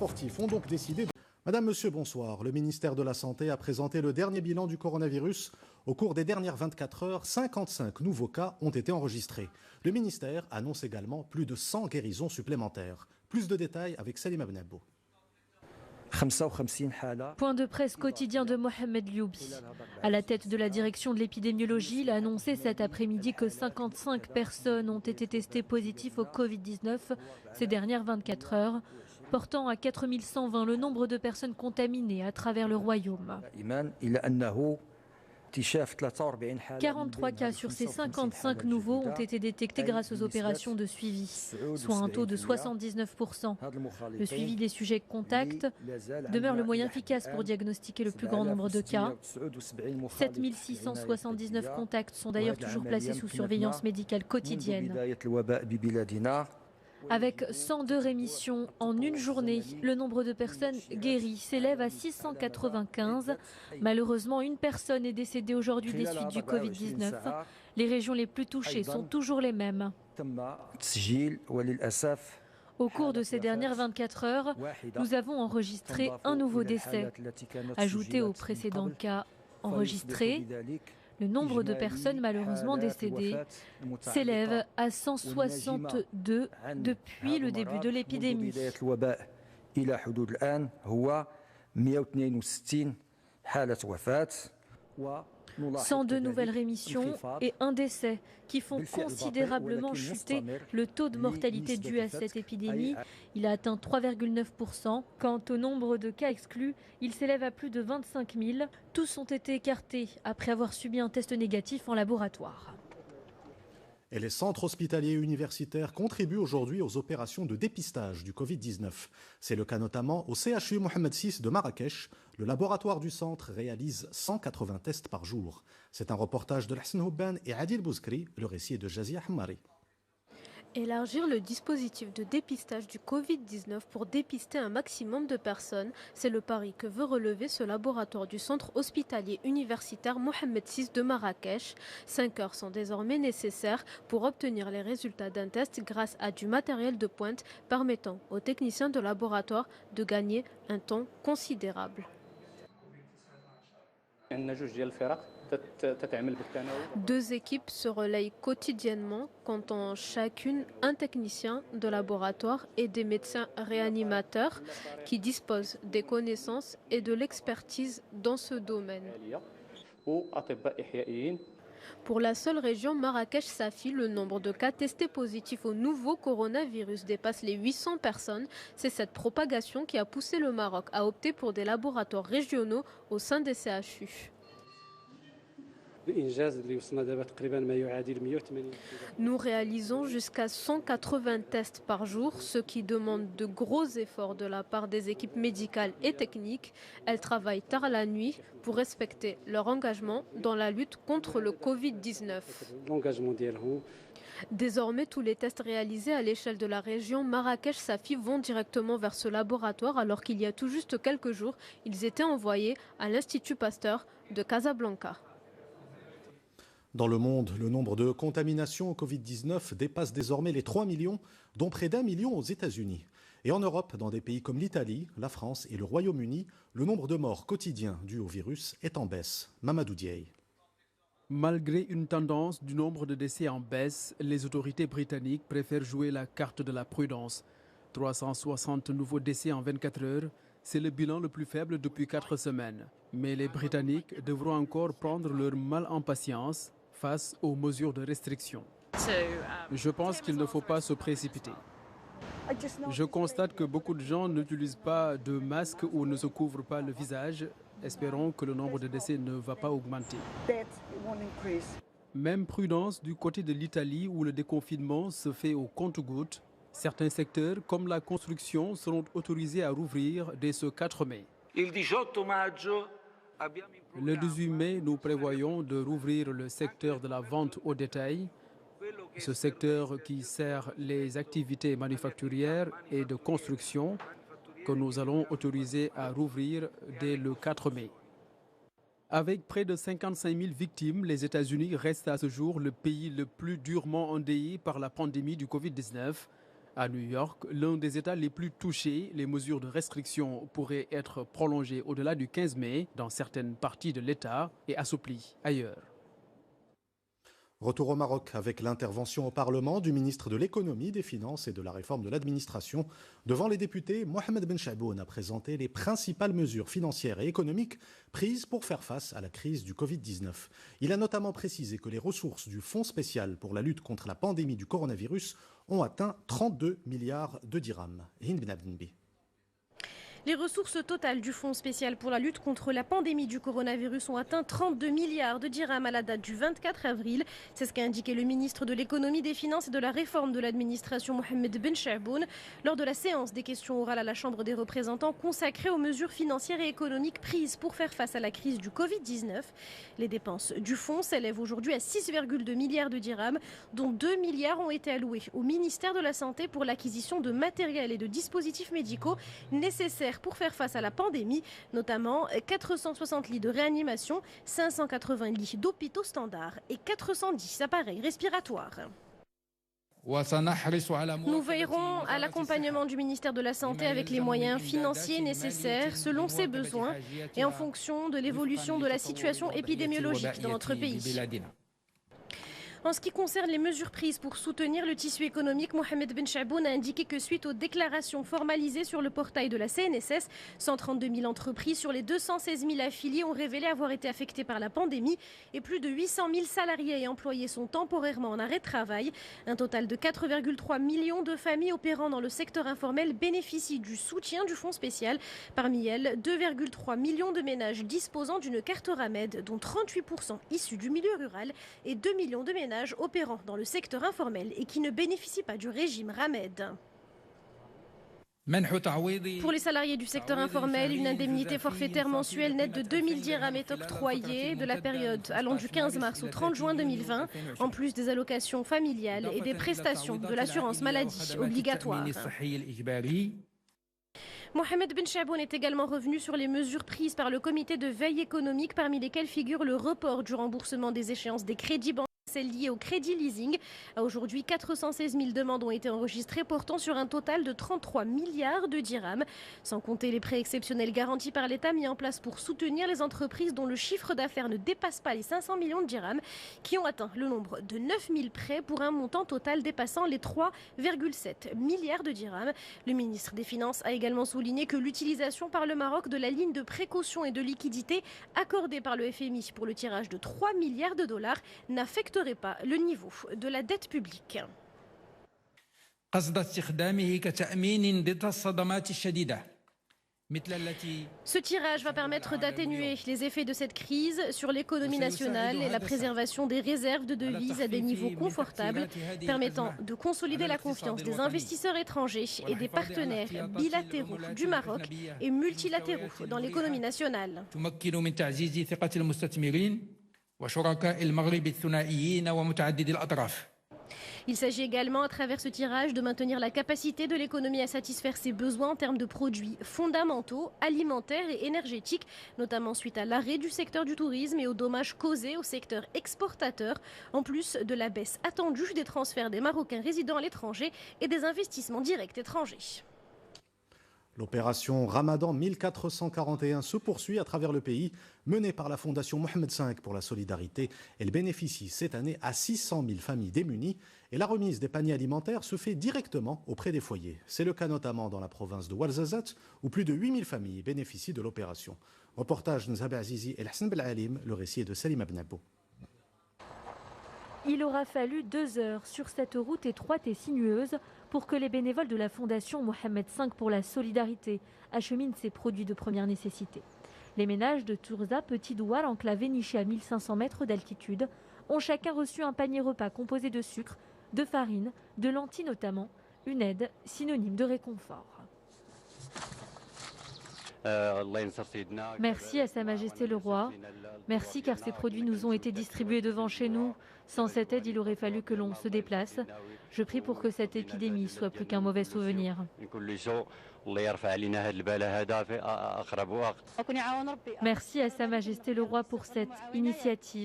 sportifs ont donc décidé de... Madame, Monsieur, bonsoir. Le ministère de la Santé a présenté le dernier bilan du coronavirus. Au cours des dernières 24 heures, 55 nouveaux cas ont été enregistrés. Le ministère annonce également plus de 100 guérisons supplémentaires. Plus de détails avec Salima Benabou. Point de presse quotidien de Mohamed Lioubi. À la tête de la direction de l'épidémiologie, il a annoncé cet après-midi que 55 personnes ont été testées positives au Covid-19 ces dernières 24 heures, portant à 4120 le nombre de personnes contaminées à travers le royaume. 43 cas sur ces 55 nouveaux ont été détectés grâce aux opérations de suivi, soit un taux de 79%. Le suivi des sujets contacts demeure le moyen efficace pour diagnostiquer le plus grand nombre de cas. 7679 contacts sont d'ailleurs toujours placés sous surveillance médicale quotidienne. Avec 102 rémissions en une journée, le nombre de personnes guéries s'élève à 695. Malheureusement, une personne est décédée aujourd'hui des suites du Covid-19. Les régions les plus touchées sont toujours les mêmes. Au cours de ces dernières 24 heures, nous avons enregistré un nouveau décès. Ajouté aux précédents cas enregistrés, le nombre de personnes malheureusement décédées s'élève à 162 depuis le début de l'épidémie. 102 nouvelles rémissions et un décès qui font considérablement chuter le taux de mortalité dû à cette épidémie. Il a atteint 3,9%. Quant au nombre de cas exclus, il s'élève à plus de 25 000. Tous ont été écartés après avoir subi un test négatif en laboratoire. Et les centres hospitaliers universitaires contribuent aujourd'hui aux opérations de dépistage du Covid-19. C'est le cas notamment au CHU Mohamed VI de Marrakech. Le laboratoire du centre réalise 180 tests par jour. C'est un reportage de Hassan Houban et Adil Bouzkri. Le récit est de Jazia Hammari. Élargir le dispositif de dépistage du Covid-19 pour dépister un maximum de personnes, c'est le pari que veut relever ce laboratoire du centre hospitalier universitaire Mohamed VI de Marrakech. 5 heures sont désormais nécessaires pour obtenir les résultats d'un test grâce à du matériel de pointe permettant aux techniciens de laboratoire de gagner un temps considérable. 2 équipes se relayent quotidiennement, comptant chacune un technicien de laboratoire et des médecins réanimateurs qui disposent des connaissances et de l'expertise dans ce domaine. Pour la seule région Marrakech-Safi, le nombre de cas testés positifs au nouveau coronavirus dépasse les 800 personnes. C'est cette propagation qui a poussé le Maroc à opter pour des laboratoires régionaux au sein des CHU. Nous réalisons jusqu'à 180 tests par jour, ce qui demande de gros efforts de la part des équipes médicales et techniques. Elles travaillent tard la nuit pour respecter leur engagement dans la lutte contre le Covid-19. Désormais, tous les tests réalisés à l'échelle de la région Marrakech-Safi vont directement vers ce laboratoire, alors qu'il y a tout juste quelques jours, ils étaient envoyés à l'Institut Pasteur de Casablanca. Dans le monde, le nombre de contaminations au Covid-19 dépasse désormais les 3 millions, dont près d'1 million aux États-Unis. Et en Europe, dans des pays comme l'Italie, la France et le Royaume-Uni, le nombre de morts quotidiens dus au virus est en baisse. Mamadou Dieye. Malgré une tendance du nombre de décès en baisse, les autorités britanniques préfèrent jouer la carte de la prudence. 360 nouveaux décès en 24 heures, c'est le bilan le plus faible depuis 4 semaines. Mais les Britanniques devront encore prendre leur mal en patience face aux mesures de restriction. Je pense qu'il ne faut pas se précipiter. Je constate que beaucoup de gens n'utilisent pas de masque ou ne se couvrent pas le visage. Espérons que le nombre de décès ne va pas augmenter. Même prudence du côté de l'Italie où le déconfinement se fait au compte-gouttes. Certains secteurs, comme la construction, seront autorisés à rouvrir dès ce 4 mai. Le 18 mai, nous prévoyons de rouvrir le secteur de la vente au détail. Ce secteur qui sert les activités manufacturières et de construction que nous allons autoriser à rouvrir dès le 4 mai. Avec près de 55 000 victimes, les États-Unis restent à ce jour le pays le plus durement endeuillé par la pandémie du Covid-19. À New York, l'un des États les plus touchés, les mesures de restriction pourraient être prolongées au-delà du 15 mai dans certaines parties de l'État et assouplies ailleurs. Retour au Maroc avec l'intervention au Parlement du ministre de l'économie, des finances et de la réforme de l'administration. Devant les députés, Mohamed Ben Chaboun a présenté les principales mesures financières et économiques prises pour faire face à la crise du Covid-19. Il a notamment précisé que les ressources du Fonds spécial pour la lutte contre la pandémie du coronavirus ont atteint 32 milliards de dirhams. Hind Ben Abdenbi. Les ressources totales du Fonds spécial pour la lutte contre la pandémie du coronavirus ont atteint 32 milliards de dirhams à la date du 24 avril. C'est ce qu'a indiqué le ministre de l'économie, des finances et de la réforme de l'administration, Mohamed Ben Chaboun, lors de la séance des questions orales à la Chambre des représentants consacrée aux mesures financières et économiques prises pour faire face à la crise du Covid-19. Les dépenses du fonds s'élèvent aujourd'hui à 6,2 milliards de dirhams, dont 2 milliards ont été alloués au ministère de la Santé pour l'acquisition de matériel et de dispositifs médicaux nécessaires pour faire face à la pandémie, notamment 460 lits de réanimation, 580 lits d'hôpitaux standards et 410 appareils respiratoires. Nous veillerons à l'accompagnement du ministère de la Santé avec les moyens financiers nécessaires selon ses besoins et en fonction de l'évolution de la situation épidémiologique dans notre pays. En ce qui concerne les mesures prises pour soutenir le tissu économique, Mohamed Ben Chaboun a indiqué que suite aux déclarations formalisées sur le portail de la CNSS, 132 000 entreprises sur les 216 000 affiliés ont révélé avoir été affectées par la pandémie et plus de 800 000 salariés et employés sont temporairement en arrêt de travail. Un total de 4,3 millions de familles opérant dans le secteur informel bénéficient du soutien du fonds spécial. Parmi elles, 2,3 millions de ménages disposant d'une carte Ramed, dont 38% issus du milieu rural et 2 millions de ménages opérant dans le secteur informel et qui ne bénéficient pas du régime Ramed. Pour les salariés du secteur informel, une indemnité forfaitaire mensuelle nette de 2000 dirhams est octroyée de la période allant du 15 mars au 30 juin 2020, en plus des allocations familiales et des prestations de l'assurance maladie obligatoire. Mohamed Ben Chaboun est également revenu sur les mesures prises par le comité de veille économique, parmi lesquelles figure le report du remboursement des échéances des crédits bancaires. Celles liées au crédit leasing. Aujourd'hui, 416 000 demandes ont été enregistrées, portant sur un total de 33 milliards de dirhams. Sans compter les prêts exceptionnels garantis par l'État mis en place pour soutenir les entreprises dont le chiffre d'affaires ne dépasse pas les 500 millions de dirhams, qui ont atteint le nombre de 9 000 prêts pour un montant total dépassant les 3,7 milliards de dirhams. Le ministre des Finances a également souligné que l'utilisation par le Maroc de la ligne de précaution et de liquidité accordée par le FMI pour le tirage de 3 milliards de dollars n'affecterait pas le niveau de la dette publique. Ce tirage va permettre d'atténuer les effets de cette crise sur l'économie nationale et la préservation des réserves de devises à des niveaux confortables, permettant de consolider la confiance des investisseurs étrangers et des partenaires bilatéraux du Maroc et multilatéraux dans l'économie nationale. Il s'agit également, à travers ce tirage, de maintenir la capacité de l'économie à satisfaire ses besoins en termes de produits fondamentaux, alimentaires et énergétiques, notamment suite à l'arrêt du secteur du tourisme et aux dommages causés au secteur exportateur, en plus de la baisse attendue des transferts des Marocains résidant à l'étranger et des investissements directs étrangers. L'opération Ramadan 1441 se poursuit à travers le pays, menée par la Fondation Mohamed V pour la solidarité. Elle bénéficie cette année à 600 000 familles démunies et la remise des paniers alimentaires se fait directement auprès des foyers. C'est le cas notamment dans la province de Ouarzazate, où plus de 8 000 familles bénéficient de l'opération. Reportage de Nzaba Azizi et Hassan Belalim, le récit est de Salim Abnabo. Il aura fallu 2 heures sur cette route étroite et sinueuse pour que les bénévoles de la Fondation Mohamed V pour la solidarité acheminent ces produits de première nécessité. Les ménages de Tourza, Petit Doual, enclavés nichés à 1500 mètres d'altitude, ont chacun reçu un panier repas composé de sucre, de farine, de lentilles notamment, une aide synonyme de réconfort. Merci à Sa Majesté le Roi. Merci car ces produits nous ont été distribués devant chez nous. Sans cette aide, il aurait fallu que l'on se déplace. Je prie pour que cette épidémie soit plus qu'un mauvais souvenir. Merci à Sa Majesté le Roi pour cette initiative.